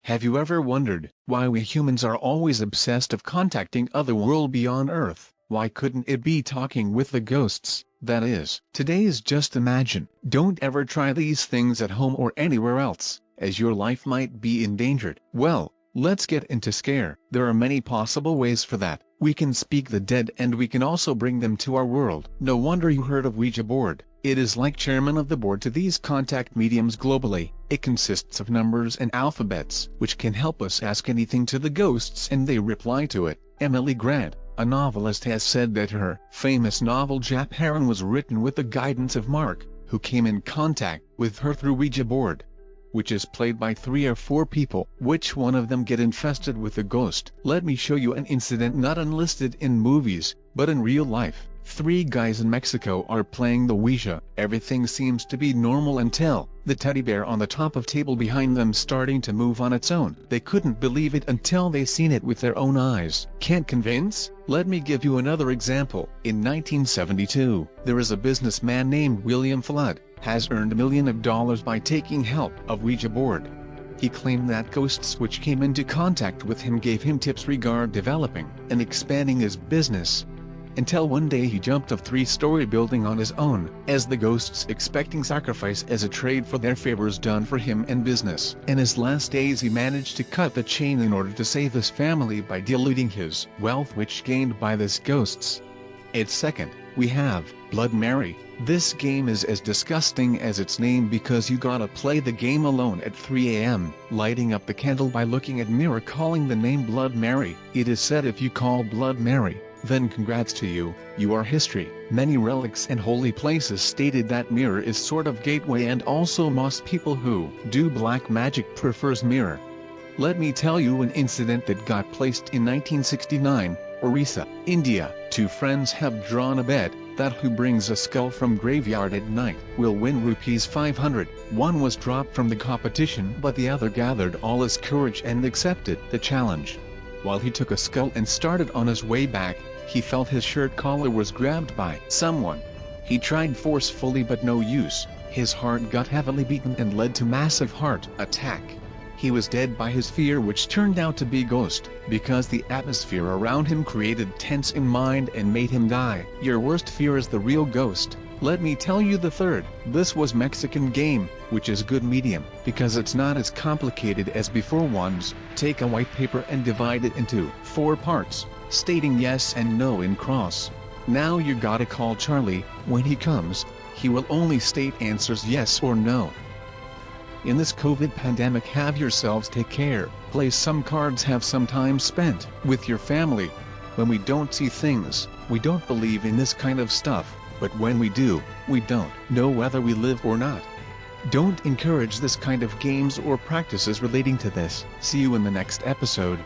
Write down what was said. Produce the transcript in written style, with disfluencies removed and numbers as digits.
Have you ever wondered why we humans are always obsessed of contacting other world beyond Earth? Why couldn't it be talking with the ghosts, that is? Today's Just Imagine. Don't ever try these things at home or anywhere else, as your life might be endangered. Well, let's get into scare. There are many possible ways for that. We can speak the dead and we can also bring them to our world. No wonder you heard of Ouija board. It is like chairman of the board to these contact mediums globally. It consists of numbers and alphabets, which can help us ask anything to the ghosts and they reply to it. Emily Grant, a novelist, has said that her famous novel Jap Herron was written with the guidance of Mark, who came in contact with her through Ouija board, which is played by 3 or 4 people. Which one of them get infested with a ghost? Let me show you an incident not enlisted in movies, but in real life. 3 guys in Mexico are playing the Ouija. Everything seems to be normal until the teddy bear on the top of table behind them starting to move on its own. They couldn't believe it until they seen it with their own eyes. Can't convince? Let me give you another example. In 1972, there is a businessman named William Flood, has earned $millions of dollars by taking help of Ouija board. He claimed that ghosts which came into contact with him gave him tips regarding developing and expanding his business. Until one day he jumped a 3-story building on his own, as the ghosts expecting sacrifice as a trade for their favors done for him and business. In his last days he managed to cut the chain in order to save his family by diluting his wealth which gained by these ghosts. Its second, we have Blood Mary. This game is as disgusting as its name because you gotta play the game alone at 3 a.m., lighting up the candle by looking at mirror calling the name Blood Mary. It is said if you call Blood Mary, then congrats to you, you are history. Many relics and holy places stated that mirror is sort of gateway, and also most people who do black magic prefers mirror. Let me tell you an incident that got placed in 1969, Orissa, India. 2 friends have drawn a bet that who brings a skull from graveyard at night will win rupees 500. One was dropped from the competition but the other gathered all his courage and accepted the challenge. While he took a skull and started on his way back, he felt his shirt collar was grabbed by someone. He tried forcefully but no use. His heart got heavily beaten and led to massive heart attack. He was dead by his fear, which turned out to be ghost, because the atmosphere around him created tense in mind and made him die. Your worst fear is the real ghost. Let me tell you the third. This was Mexican game, which is good medium, because it's not as complicated as before ones. Take a white paper and divide it into 4 parts, stating yes and no in cross. Now you gotta call Charlie. When he comes, he will only state answers yes or no. In this COVID pandemic, have yourselves take care. Play some cards, have some time spent with your family. When we don't see things, we don't believe in this kind of stuff, but when we do, we don't know whether we live or not. Don't encourage this kind of games or practices relating to this. See you in the next episode.